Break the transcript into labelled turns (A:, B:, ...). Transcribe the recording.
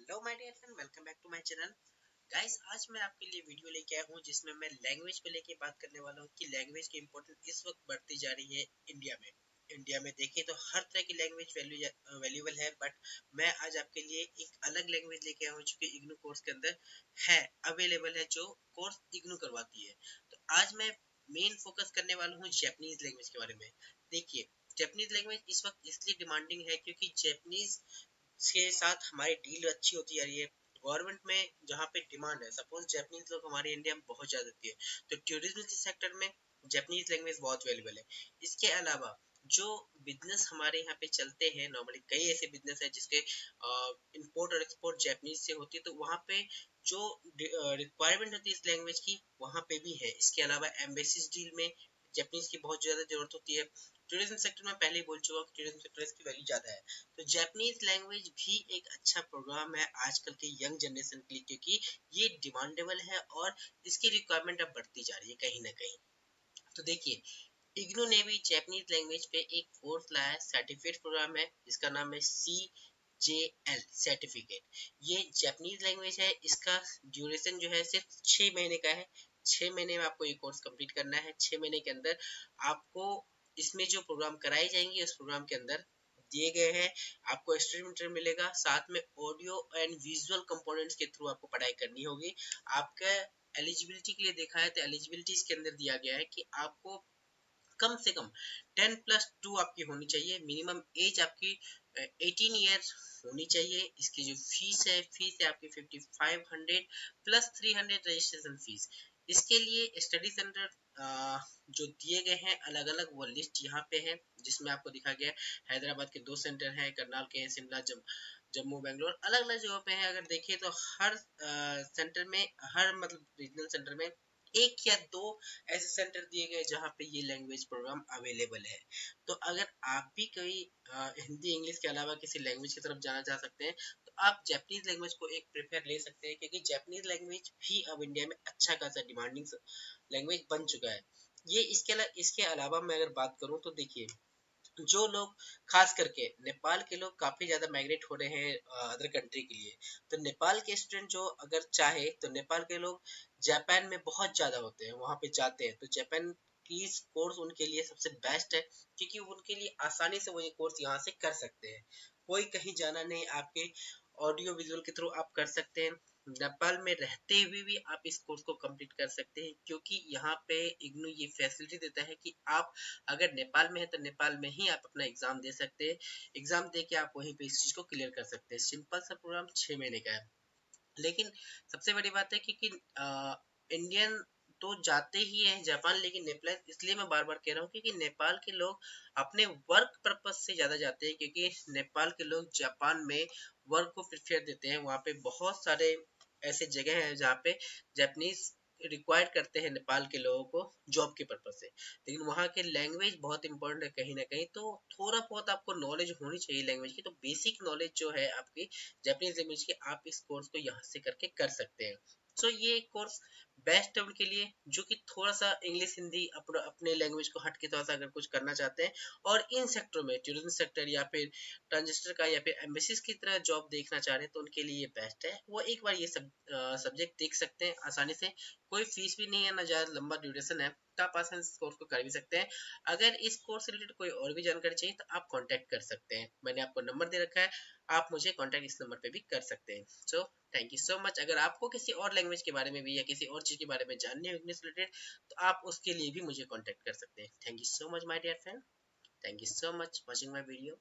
A: Hello my dear friend, welcome back to my channel. Guys, आज मैं आपके लिए वीडियो लेके आया हूँ जिसमें मैं लैंग्वेज को लेके बात करने वाला हूँ कि लैंग्वेज की इंपॉर्टेंस इस वक्त बढ़ती जा रही है इंडिया में देखें तो हर तरह की लैंग्वेज वैल्यूएबल है, बट मैं आज आपके लिए एक अलग लैंग्वेज लेके आया हूँ जो कि इग्नू कोर्स के अंदर है, अवेलेबल है, जो कोर्स इग्नू करवाती है। तो आज मैं मेन फोकस करने वाला हूँ जैपनीज लैंग्वेज के बारे में। देखिए, जैपनीज लैंग्वेज इस वक्त इसलिए डिमांडिंग है क्योंकि जैपनीज के साथ हमारी डील अच्छी होती जा रही है। गवर्नमेंट में जहाँ पे डिमांड है, सपोज जैपनीज लोग हमारे इंडिया में बहुत ज्यादा होती है, तो टूरिज्म के सेक्टर में जैपनीज लैंग्वेज बहुत अवेलेबल है। इसके अलावा जो बिजनेस हमारे यहाँ पे चलते हैं, नॉर्मली कई ऐसे बिजनेस है जिसके इंपोर्ट और एक्सपोर्ट जैपनीज से होती है, तो वहाँ पे जो रिक्वायरमेंट होती है इस लैंग्वेज की वहाँ पे भी है। इसके अलावा एम्बेसीज डील में जैपनीज की बहुत ज्यादा जरूरत होती है। टूरिज्म सेक्टर में पहले ही बोल चुका कि टूरिज्म सेक्टर इसकी वैल्यू ज्यादा है। तो जैपनीज लैंग्वेज भी एक अच्छा प्रोग्राम है आजकल के यंग जनरेशन के लिए, क्योंकि ये डिमांडेबल है और इसकी रिक्वायरमेंट अब बढ़ती जा रही है कहीं ना कहीं। तो देखिए, इग्नू ने भी जैपनीज लैंग्वेज पे एक कोर्स लाया है, सर्टिफिकेट प्रोग्राम है जिसका नाम है CJL सर्टिफिकेट। ये जैपनीज लैंग्वेज है, इसका ड्यूरेशन जो है सिर्फ 6 महीने का है। 6 महीने में आपको ये कोर्स कंप्लीट करना है। 6 महीने के अंदर आपको इसमें जो प्रोग्राम कराई जाएंगे उस प्रोग्राम के अंदर दिए गए हैं, आपको स्ट्रीम मिलेगा, साथ में ऑडियो एंड विजुअल कंपोनेंट्स के थ्रू आपको पढ़ाई करनी होगी। आपका एलिजिबिलिटी के लिए देखा है तो एलिजिबिलिटीज के अंदर दिया गया है कि आपको कम से कम 10+2 आपकी होनी चाहिए, मिनिमम एज आपकी 18 ईयर होनी चाहिए। इसकी जो फीस है आपकी 5500 +300 रजिस्ट्रेशन फीस। इसके लिए स्टडी सेंटर जो दिए गए हैं अलग अलग, वो लिस्ट यहाँ पे है जिसमें आपको दिखा गया है। हैदराबाद के 2 सेंटर हैं, करनाल के हैं, शिमला, जम्मू, बेंगलोर, अलग अलग जगहों पे हैं। अगर देखें तो हर सेंटर में, हर मतलब रीजनल सेंटर में एक या दो ऐसे सेंटर दिए गए जहाँ पे ये लैंग्वेज प्रोग्राम अवेलेबल है। तो अगर आप भी कोई हिंदी इंग्लिश के अलावा किसी लैंग्वेज की तरफ जाना चाह सकते हैं तो आप जापानीज लैंग्वेज को एक प्रेफर ले सकते हैं, क्योंकि जापानीज लैंग्वेज भी अब इंडिया में अच्छा खासा डिमांडिंग लैंग्वेज बन चुका है। ये इसके अलावा मैं अगर बात करूँ तो देखिए, जो लोग खास करके नेपाल के लोग काफी ज्यादा माइग्रेट हो रहे हैं अदर कंट्री के लिए, तो नेपाल के स्टूडेंट जो अगर चाहे तो नेपाल के लोग जापान में बहुत ज्यादा होते हैं, वहां पे जाते हैं। तो जापान की कोर्स उनके लिए सबसे बेस्ट है, क्योंकि उनके लिए आसानी से वो ये कोर्स यहाँ से कर सकते हैं। कोई कहीं जाना नहीं, आपके ऑडियो विजुअल के थ्रू आप कर सकते हैं। नेपाल में रहते हुए भी आप इस कोर्स को कंप्लीट कर सकते हैं, क्योंकि यहाँ पे इग्नू ये फैसिलिटी देता है कि आप अगर नेपाल में है तो नेपाल में ही आप अपना एग्जाम दे सकते हैं। एग्जाम दे के आप वहीं पे इस चीज को क्लियर कर सकते हैं। सिंपल सा प्रोग्राम 6 महीने का है। लेकिन सबसे बड़ी बात है कि इंडियन तो जाते ही हैं जापान, लेकिन नेपाल इसलिए मैं बार बार कह रहा हूँ क्योंकि नेपाल के लोग अपने वर्क पर्पज से ज्यादा जाते हैं, क्योंकि नेपाल के लोग जापान में वर्क को प्रेफर देते हैं। वहाँ पे बहुत सारे ऐसे जगह हैं जहाँ पे जापानीज रिक्वायर्ड करते हैं नेपाल के लोगों को जॉब के पर्पज से, लेकिन वहाँ के लैंग्वेज बहुत इंपॉर्टेंट है कहीं ना कहीं। तो थोड़ा बहुत आपको नॉलेज होनी चाहिए लैंग्वेज की, तो बेसिक नॉलेज जो है आपकी जापानीज लैंग्वेज की, आप इस कोर्स को यहाँ से करके कर सकते हैं। सो ये कोर्स बेस्ट है उनके लिए जो कि थोड़ा सा इंग्लिश हिंदी अपने लैंग्वेज को हट के थोड़ा सा अगर कुछ करना चाहते हैं, और इन सेक्टरों में टूरिज्म सेक्टर या फिर ट्रांजिस्टर का या फिर एम्बेसीज की तरह जॉब देखना चाह रहे हैं, तो उनके लिए ये बेस्ट है। वो एक बार ये सब्जेक्ट देख सकते हैं आसानी से, कोई फीस भी नहीं है, ना ज्यादा लंबा ड्यूरेशन है, तो आप आसानी से इस कोर्स को कर भी सकते हैं। अगर इस कोर्स से रिलेटेड कोई और भी जानकारी चाहिए तो आप कांटेक्ट कर सकते हैं, मैंने आपको नंबर दे रखा है, आप मुझे कांटेक्ट इस नंबर पे भी कर सकते हैं। So thank you so much. अगर आपको किसी और लैंग्वेज के बारे में भी या किसी और चीज के बारे में जानने हो इंग्लिश रिलेटेड, तो आप उसके लिए भी मुझे कांटेक्ट कर सकते हैं। Thank you so much my dear friend, thank you so much watching my video.